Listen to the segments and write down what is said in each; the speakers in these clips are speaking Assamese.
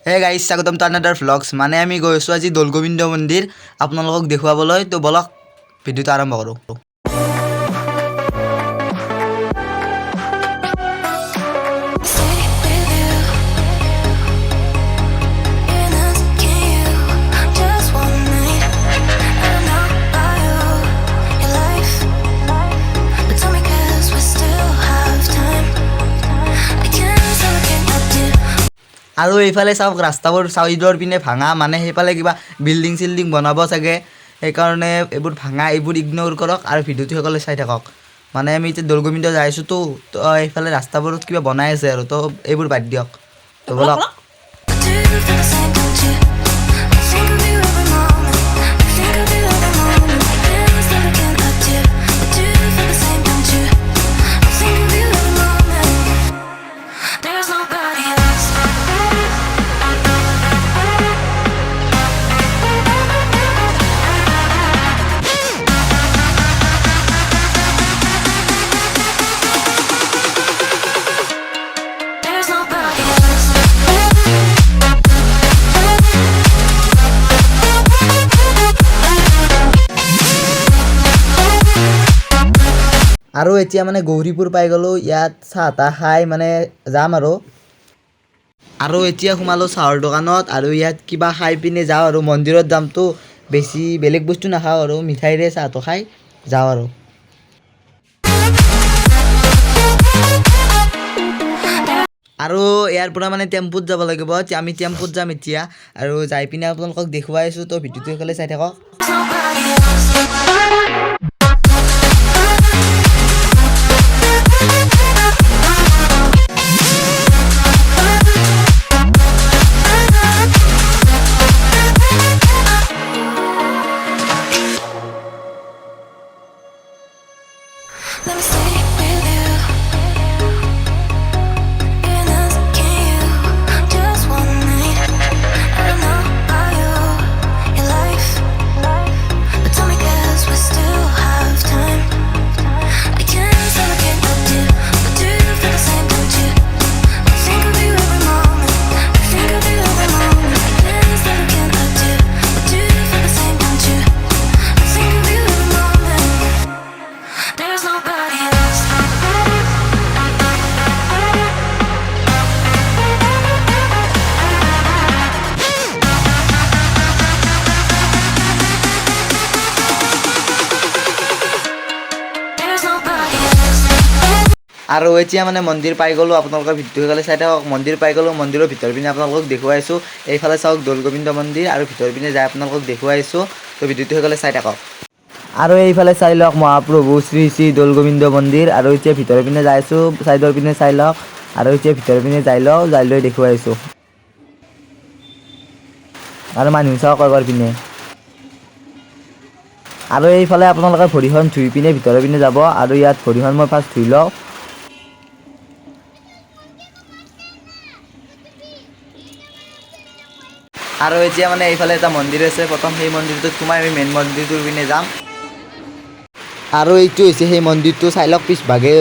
হে গাইজ স্বাগতম টু আনাদাৰ ভ্লগছ। মানে আমি গৈ আছোঁ আজি দৌল গোবিন্দ মন্দিৰ আপোনালোকক দেখুৱাবলৈ। তো বলক ভিডিঅ'টো আৰম্ভ কৰোঁ। আৰু এইফালে চাওক ৰাস্তাবোৰ চাইডৰ পিনে ভাঙা, মানে সেইফালে কিবা বিল্ডিং চিল্ডিং বনাব চাগে, সেইকাৰণে এইবোৰ ভাঙা, এইবোৰ ইগন'ৰ কৰক আৰু ভিডিঅ'টো সকলোৱে চাই থাকক। মানে আমি এতিয়া দৌল গোবিন্দ যাই আছোঁ তো এইফালে ৰাস্তাবোৰত কিবা বনাই আছে আৰু তো এইবোৰ বাদ দিয়ক। তো বলক। আৰু এতিয়া মানে গৌৰীপুৰ পাই গ'লোঁ, ইয়াত চাহ তাহ খাই মানে যাম আৰু এতিয়া সোমালোঁ চাহৰ দোকানত আৰু ইয়াত কিবা খাই পিনে যাওঁ আৰু মন্দিৰত যামতো, বেছি বেলেগ বস্তু নাখাওঁ আৰু মিঠাইৰে চাহটো খাই যাওঁ আৰু ইয়াৰ পৰা মানে টেম্পুত যাব লাগিব। আমি টেম্পুত যাম এতিয়া আৰু যাই পিনে আপোনালোকক দেখুৱাই আছোঁ। তো ভিডিঅ'টো সেইফালে চাই থাকক। আৰু এতিয়া মানে মন্দিৰ পাই গ'লোঁ, আপোনালোকৰ ভিডিঅ' সেইফালে চাই থাকক। মন্দিৰ পাই গ'লোঁ, মন্দিৰৰ ভিতৰ পিনে আপোনালোকক দেখুৱাইছোঁ। এইফালে চাওক দৌল গোবিন্দ মন্দিৰ আৰু ভিতৰ পিনে যাই আপোনালোকক দেখুৱাইছোঁ। তো ভিডিঅ'টো সেইফালে চাই থাকক। আৰু এইফালে চাই লওক মহাপ্ৰভু শ্ৰী শ্ৰী দৌল গোবিন্দ মন্দিৰ। আৰু এতিয়া ভিতৰ পিনে যাই আছোঁ, চাইডৰ পিনে চাই লওক আৰু এতিয়া ভিতৰ পিনে যাই লৈ দেখুৱাইছোঁ। আৰু মানুহ চাওক আগৰ পিনে। আৰু এইফালে আপোনালোকে ভৰিখন ধুই পিনে ভিতৰ পিনে যাব আৰু ইয়াত ভৰিখন মই ফাৰ্ষ্ট ধুই লওঁ। আৰু এতিয়া মানে এইফালে এটা মন্দিৰ আছে, প্ৰথম সেই মন্দিৰটোত সোমাই আমি মেইন মন্দিৰটোৰ পিনে যাম। আৰু এইটো হৈছে সেই মন্দিৰটো, চাই লওক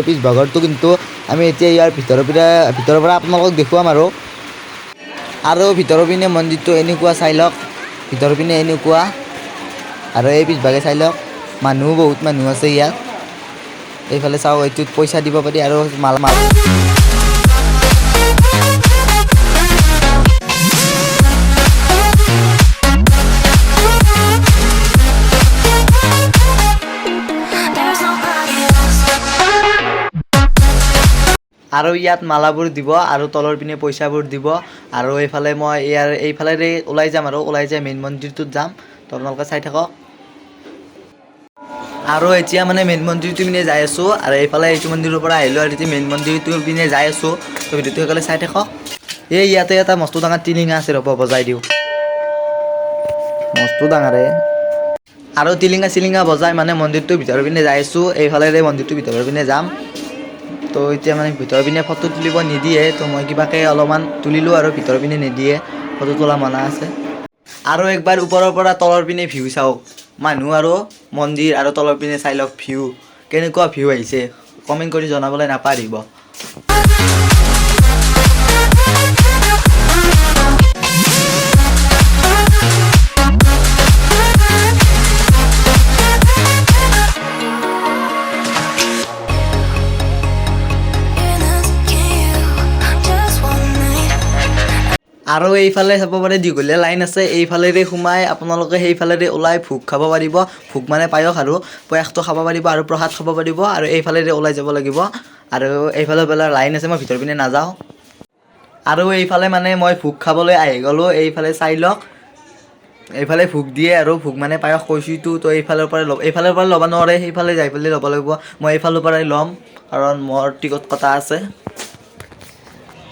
পিছভাগৰটো কিন্তু আমি এতিয়া ইয়াৰ ভিতৰৰ পৰা আপোনালোকক দেখুৱাম আৰু ভিতৰৰ পিনে মন্দিৰটো এনেকুৱা, চাই লওক ভিতৰৰ পিনে এনেকুৱা। আৰু এই পিছভাগে চাই লওক বহুত মানুহ আছে ইয়াত। এইফালে চাওক, এইটোত পইচা দিব পাৰি আৰু মাল আৰু ইয়াত মালাবোৰ দিব আৰু তলৰ পিনে পইচাবোৰ দিব। আৰু এইফালে মই এইফালেৰে ওলাই যাম আৰু ওলাই যাই মেইন মন্দিৰটোত যাম। তো আপোনালোকে চাই থাকক। আৰু এতিয়া মানে মেইন মন্দিৰটোৰ পিনে যাই আছোঁ আৰু এইফালে এইটো মন্দিৰৰ পৰা আহিলোঁ আৰু এতিয়া মেইন মন্দিৰটোৰ পিনে যাই আছোঁ। তো ভিডিঅ'টো সেইফালে চাই থাকক। ইয়াতে এটা মস্ত ডাঙৰ টিলিঙা আছে, ৰ'ব বজাই দিওঁ। মস্ত ডাঙৰে আৰু টিলিঙা বজাই মানে মন্দিৰটোৰ ভিতৰৰ পিনে যাই আছোঁ। এইফালেৰে মন্দিৰটোৰ ভিতৰৰ পিনে যাম। তো এতিয়া মানে ভিতৰৰ পিনে ফটো তুলিব নিদিয়ে, তো মই কিবাকৈ অলপমান তুলিলোঁ আৰু ভিতৰৰ পিনে নিদিয়ে, ফটো তোলা মানা আছে। আৰু একবাৰ ওপৰৰ পৰা তলৰ পিনে ভিউ চাওক, মানুহ আৰু মন্দিৰ আৰু তলৰ পিনে চাই লওক ভিউ, কেনেকুৱা ভিউ আহিছে কমেণ্ট কৰি জনাবলৈ নাপাহৰিব। আৰু এইফালে চাব পাৰে দীঘলীয়া লাইন আছে, এইফালেৰে সোমাই আপোনালোকে সেইফালেৰে ওলাই ভোগ খাব পাৰিব, ভোগ মানে পায়স আৰু পায়সটো খাব পাৰিব আৰু প্ৰসাদ খাব পাৰিব আৰু এইফালেৰে ওলাই যাব লাগিব আৰু এইফালে লাইন আছে, মই ভিতৰ পিনে নাযাওঁ। আৰু এইফালে মানে মই ভোগ খাবলৈ আহি গ'লোঁ, এইফালে চাই লওক এইফালে ভোগ দিয়ে আৰু ভোগ মানে পায়স কৈছোঁতো, তো এইফালৰ পৰা ল'ব নোৱাৰে, সেইফালে যাই পেলাই ল'ব লাগিব। মই এইফালৰ পৰাই ল'ম কাৰণ মোৰ টিকট কটা আছে।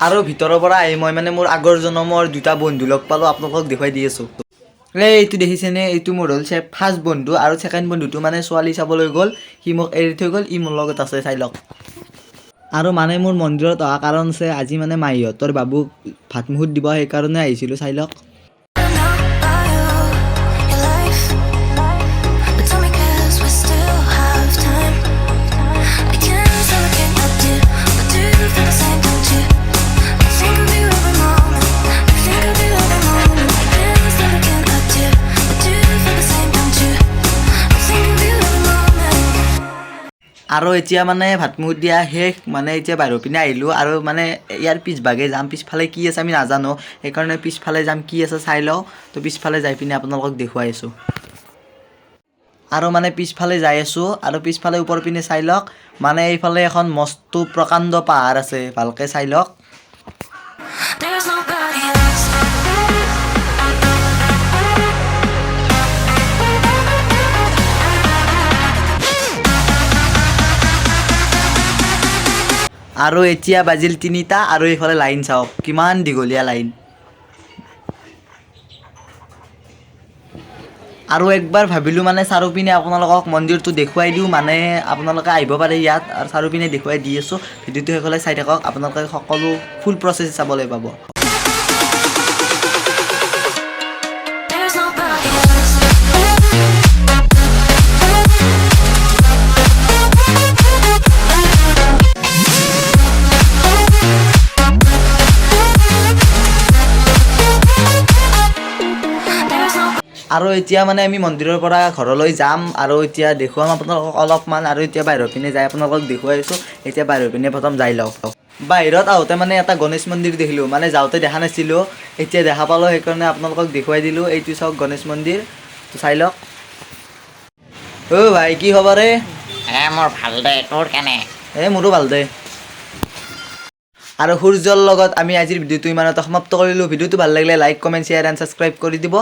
আৰু ভিতৰৰ পৰা আহি মই মানে মোৰ আগৰ জনমৰ দুটা বন্ধু লগ পালোঁ, আপোনালোকক দেখুৱাই দি আছোঁ। এইটো দেখিছেনে, এইটো মোৰ হ'ল ফাৰ্ষ্ট বন্ধু আৰু ছেকেণ্ড বন্ধুটো মানে ছোৱালী চাবলৈ গ'ল, সি মোক এৰি থৈ গ'ল, ই মোৰ লগত আছে, চাই লওক। আৰু মানে মোৰ মন্দিৰত অহা কাৰণ আছে, আজি মানে মাহীহঁতৰ বাবুক ভাত মুখত দিব, সেইকাৰণে আহিছিলোঁ, চাই লওক। আৰু এতিয়া মানে ভাতমুখ দিয়া শেষ, মানে এতিয়া বাহিৰৰ পিনে আহিলোঁ আৰু মানে ইয়াৰ পিছভাগে যাম, পিছফালে কি আছে আমি নাজানো, সেইকাৰণে পিছফালে যাম, কি আছে চাই লওঁ। তো পিছফালে যাই পিনে আপোনালোকক দেখুৱাই আছোঁ। আৰু মানে পিছফালে যাই আছোঁ আৰু পিছফালে ওপৰ পিনে চাই লওক, মানে এইফালে এখন মস্ত প্ৰকাণ্ড পাহাৰ আছে, ভালকৈ চাই লওক। আৰু এতিয়া বাজিল 3টা আৰু এইফালে লাইন চাওক, কিমান দীঘলীয়া লাইন। আৰু একবাৰ ভাবিলোঁ মানে চাৰিওপিনে আপোনালোকক মন্দিৰটো দেখুৱাই দিওঁ, মানে আপোনালোকে আহিব পাৰে ইয়াত, আৰু চাৰিওপিনে দেখুৱাই দি আছোঁ। ভিডিঅ'টো সেইফালে চাই থাকক, আপোনালোকে সকলো ফুল প্ৰচেছ চাবলৈ পাব। আৰু এতিয়া মানে আমি মন্দিৰৰ পৰা ঘৰলৈ যাম আৰু এতিয়া দেখুৱাম আপোনালোকক অলপমান, আৰু এতিয়া বাহিৰৰ পিনে যাই আপোনালোকক দেখুৱাই আছোঁ। এতিয়া বাহিৰৰ পিনে প্ৰথম যাই লওক। বাহিৰত আহোঁতে মানে এটা গণেশ মন্দিৰ দেখিলোঁ, মানে যাওঁতে দেখা নাছিলোঁ, এতিয়া দেখা পালোঁ, সেইকাৰণে আপোনালোকক দেখুৱাই দিলোঁ। এইটো চাওক গণেশ মন্দিৰ, চাই লওক। অ' ভাই কি খবৰ? মোৰ ভাল দে, তোৰ কেনে? মোৰো ভাল দে। আৰু সূৰ্যৰ লগত আমি আজিৰ ভিডিঅ'টো ইমানতে সমাপ্ত কৰিলোঁ। ভিডিঅ'টো ভাল লাগিলে like, comment, share and subscribe কৰি দিব।